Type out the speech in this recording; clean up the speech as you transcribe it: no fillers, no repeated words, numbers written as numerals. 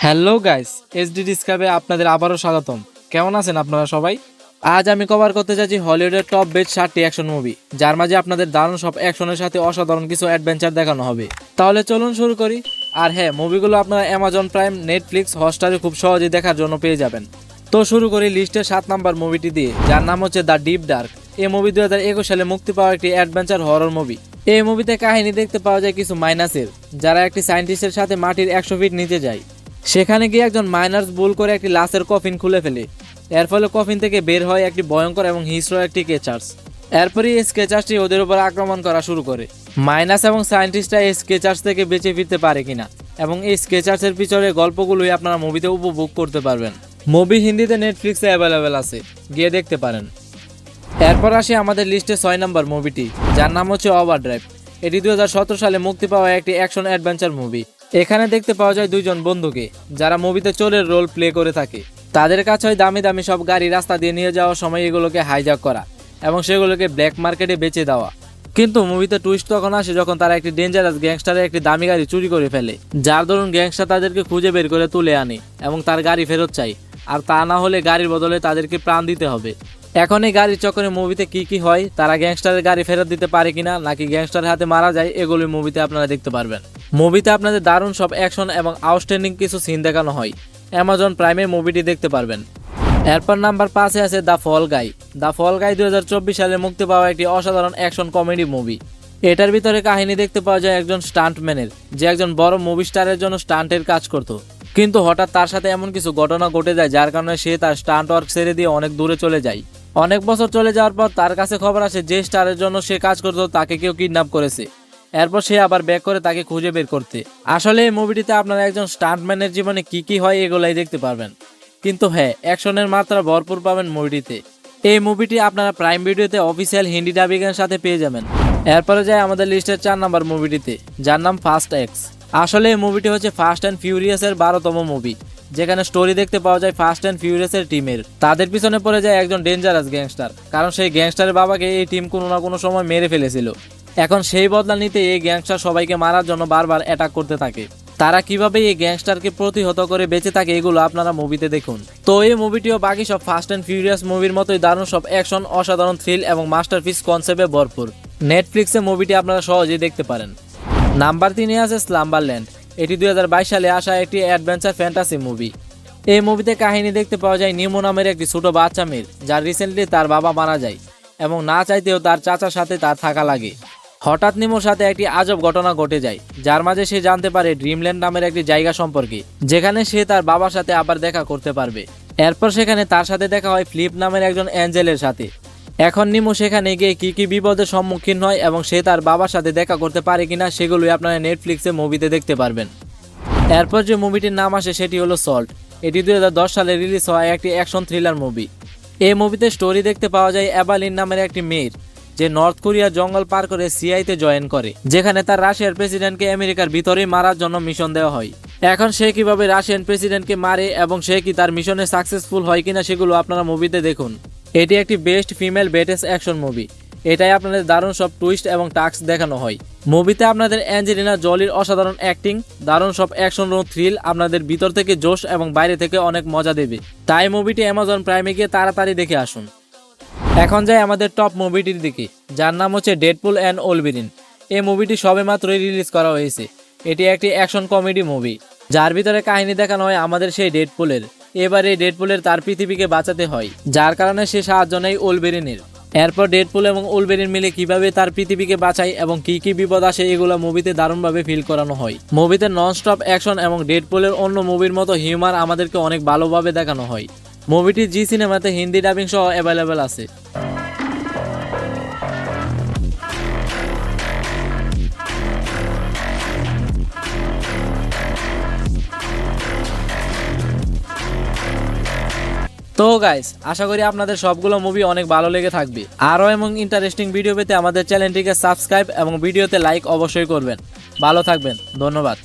Hello guys, SD ডিসকাভে আপনাদের আবারও স্বাগতম। কেমন আছেন আপনারা সবাই? আজ আমি কভার করতে যাচ্ছি হলিউডের টপ বেস্ট 7টি অ্যাকশন মুভি, যার মাঝে আপনাদের দারুণ সব অ্যাকশনের সাথে অসাধারণ কিছু অ্যাডভেঞ্চার দেখানো হবে। তাহলে চলুন শুরু করি। আর হ্যাঁ, মুভিগুলো আপনারা অ্যামাজন প্রাইম, নেটফ্লিক্স, হটস্টারে খুব সহজেই দেখার জন্য পেয়ে যাবেন। তো শুরু করি লিস্টের 7 নাম্বার মুভিটি দিয়ে, যার নাম হচ্ছে দ্য ডিপ ডার্ক। এই মুভি 2021 সালে মুক্তি পাওয়া একটি অ্যাডভেঞ্চার হরর মুভি। এই মুভিতে কাহিনী দেখতে পাওয়া যায় কিছু মাইনাসের, যারা একটি সায়েন্টিস্টের সাথে মাটির 100 ফিট নিচে যায়। সেখানে গিয়ে একজন মাইনার্স ভুল করে একটি লাশের কফিন খুলে ফেলে। এর ফলে কফিন থেকে বের হয় একটি ভয়ঙ্কর এবং হিংস্র একটি স্কেচার্স। এরপরই এই স্কেচার্সটি ওদের উপর আক্রমণ করা শুরু করে। মাইনাস এবং সায়েন্টিস্টরা এই স্কেচার্স থেকে বেঁচে ফিরতে পারে কিনা এবং এই স্কেচার্সের পিছনে গল্পগুলোই আপনারা মুভিতে উপভোগ করতে পারবেন। মুভি হিন্দিতে নেটফ্লিক্সে অ্যাভেলেবেল আছে, গিয়ে দেখতে পারেন। এরপর আসি আমাদের লিস্টে 6 নম্বর মুভিটি, যার নাম হচ্ছে ওভারড্রাইভ। এটি 2017 সালে মুক্তি পাওয়া একটি অ্যাকশন অ্যাডভেঞ্চার মুভি। এখানে দেখতে পাওয়া যায় দুইজন বন্ধুকে, যারা মুভিতে চোরের রোল প্লে করে থাকে। তাদের কাছে হয় দামি দামি সব গাড়ি রাস্তা দিয়ে নিয়ে যাওয়ার সময় এগুলোকে হাইজ্যাক করা এবং সেগুলোকে ব্ল্যাক মার্কেটে বেচে দেওয়া। কিন্তু মুভিতে টুইস্ট তখন আসে যখন তারা একটি ডেঞ্জারাস গ্যাংস্টারের একটি দামি গাড়ি চুরি করে ফেলে, যার দরুন গ্যাংস্টার তাদেরকে খুঁজে বের করে তুলে আনে এবং তার গাড়ি ফেরত চায়। আর তা না হলে গাড়ির বদলে তাদেরকে প্রাণ দিতে হবে। এখন এই গাড়ির চক্করে মুভিতে কি হয়, তারা গ্যাংস্টারের গাড়ি ফেরত দিতে পারে কিনা, নাকি গ্যাংস্টারের হাতে মারা যায়, এগুলি মুভিতে আপনারা দেখতে পারবেন। মুভিতে আপনাদের দারুণ সব অ্যাকশন এবং আউটস্ট্যান্ডিং কিছু সিন দেখানো হয়। অ্যামাজন প্রাইমে মুভিটি দেখতে পারবেন। এরপর নাম্বার 5-এ আছে দ্য ফল গাই। দ্য ফল গাই 2024 সালে মুক্তি পাওয়া একটি অসাধারণ অ্যাকশন কমেডি মুভি। এটার ভিতরে কাহিনী দেখতে পাওয়া যায় একজন স্টান্টম্যানের, যে একজন বড় মুভি স্টারের জন্য স্টান্টের কাজ করত। কিন্তু হঠাৎ তার সাথে এমন কিছু ঘটনা ঘটে যায়, যার কারণে সে তার স্টান্ট ওয়ার্ক ছেড়ে দিয়ে অনেক দূরে চলে যায়। অনেক বছর চলে যাওয়ার পর তার কাছে খবর আসে যে স্টারের জন্য সে কাজ করতো তাকে কেউ কিডন্যাপ করেছে। এরপর সে আবার ব্যাক করে তাকে খুঁজে বের করতে। আসলে এই মুভিটিতে আপনারা একজন স্টান্টম্যানের জীবনে কি হয় এগুলাই দেখতে পারবেন। কিন্তু হ্যাঁ, অ্যাকশনের মাত্রা ভরপুর পাবেন মুভিটিতে। এই মুভিটি আপনারা প্রাইম ভিডিওতে অফিসিয়াল হিন্দি ডাবিংয়ের সাথে পেয়ে যাবেন। এরপরে যায় আমাদের লিস্টের 4 নম্বর মুভিটিতে, যার নাম ফাস্ট এক্স। আসলে এই মুভিটি হচ্ছে ফাস্ট অ্যান্ড ফিউরিয়াসের 12তম মুভি, যেখানে স্টোরি দেখতে পাওয়া যায় ফাস্ট অ্যান্ড ফিউরিয়াসের টিমের। তাদের পিছনে পড়ে যায় একজন ডেঞ্জারাস গ্যাংস্টার, কারণ সেই গ্যাংস্টারের বাবাকে এই টিম কোনো না কোনো সময় মেরে ফেলেছিল। এখন সেই বদলা নিতে এই গ্যাংস্টার সবাইকে মারার জন্য বারবার অ্যাটাক করতে থাকে। তারা কিভাবে এই গ্যাংস্টারকে প্রতিহত করে বেঁচে থাকে এগুলো আপনারা মুভিতে দেখুন। তো এই মুভিটিও বাকি সব ফাস্ট অ্যান্ড ফিউরিয়াস মুভির মতোই দারুণ সব অ্যাকশন, অসাধারণ থ্রিল এবং মাস্টারপিস কনসেপ্টে ভরপুর। নেটফ্লিক্সে মুভিটি আপনারা সহজেই দেখতে পারেন। নাম্বার 3-এ আছে স্লাম্বারল্যান্ড। এটি 2022 সালে আসা একটি অ্যাডভেঞ্চার ফ্যান্টাসি মুভি। এই মুভিতে কাহিনী দেখতে পাওয়া যায় নিমো নামের একটি ছোট বাচ্চা মেয়ের, যার রিসেন্টলি তার বাবা মারা যায় এবং না চাইতেও তার চাচার সাথে তার থাকা লাগে। হঠাৎ নিমোর সাথে একটি আজব ঘটনা ঘটে যায়, যার মাঝে সে জানতে পারে ড্রিমল্যান্ড নামের একটি জায়গা সম্পর্কে, যেখানে সে তার বাবার সাথে আবার দেখা করতে পারবে। এরপর সেখানে তার সাথে দেখা হয় ফ্লিপ নামের একজন অ্যাঞ্জেলের সাথে। এখন নিমো সেখানে গিয়ে কি বিপদের সম্মুখীন হয় এবং সে তার বাবার সাথে দেখা করতে পারে কিনা সেগুলোই আপনারা নেটফ্লিক্সে মুভিতে দেখতে পারবেন। এরপর যে মুভিটির নাম আসে সেটি হলো সল্ট। এটি 2010 সালে রিলিজ হওয়া একটি অ্যাকশন থ্রিলার মুভি। এই মুভিতে স্টোরি দেখতে পাওয়া যায় অ্যাবালিন নামের একটি মেয়ের, যে নর্থ কোরিয়ার জঙ্গল পার করে সিআইতে জয়েন করে, যেখানে তার রাশিয়ার প্রেসিডেন্টকে আমেরিকার ভিতরেই মারার জন্য মিশন দেওয়া হয়। এখন সে কিভাবে রাশিয়ান প্রেসিডেন্টকে মারে এবং সে কি তার মিশনে সাকসেসফুল হয় কিনা সেগুলো আপনারা মুভিতে দেখুন। এটি একটি বেস্ট ফিমেল বেটেস অ্যাকশন মুভি। এটাই আপনাদের দারুণ সব টুইস্ট এবং টাস্ক দেখানো হয়। মুভিতে আপনাদের অ্যাঞ্জেলিনা জলির অসাধারণ অ্যাক্টিং, দারুণ সব অ্যাকশন ও থ্রিল আপনাদের ভিতর থেকে জোশ এবং বাইরে থেকে অনেক মজা দেবে। তাই মুভিটি অ্যামাজন প্রাইমে গিয়ে তাড়াতাড়ি দেখে আসুন। এখন যাই আমাদের টপ মুভিটির দিকে, যার নাম হচ্ছে ডেডপুল অ্যান্ড ওলভেরিন। এই মুভিটি সবেমাত্রই রিলিজ করা হয়েছে। এটি একটি অ্যাকশন কমেডি মুভি, যার ভিতরে কাহিনী দেখানো হয় আমাদের সেই ডেডপুলের। এবার এই ডেডপুলের তার পৃথিবীকে বাঁচাতে হয়, যার কারণে সে সাহায্য নেয় ওলভেরিনের। এরপর ডেডপুল এবং ওলভেরিন মিলে কিভাবে তার পৃথিবীকে বাঁচায় এবং কি বিপদ আসে এগুলো মুভিতে দারুণভাবে ফিল করানো হয়। মুভিতে নন স্টপ অ্যাকশন এবং ডেডপুলের অন্য মুভির মতো হিউমার আমাদেরকে অনেক ভালোভাবে দেখানো হয়। মুভিটি জি সিনেমাতে হিন্দি ডাবিং সহ অ্যাভেলেবেল আছে। তো গাইস, আশা করি আপনাদের সবগুলো মুভি অনেক ভালো লেগে থাকবে। আরও এবং ইন্টারেস্টিং ভিডিও পেতে আমাদের চ্যানেলটিকে সাবস্ক্রাইব এবং ভিডিওতে লাইক অবশ্যই করবেন। ভালো থাকবেন, ধন্যবাদ।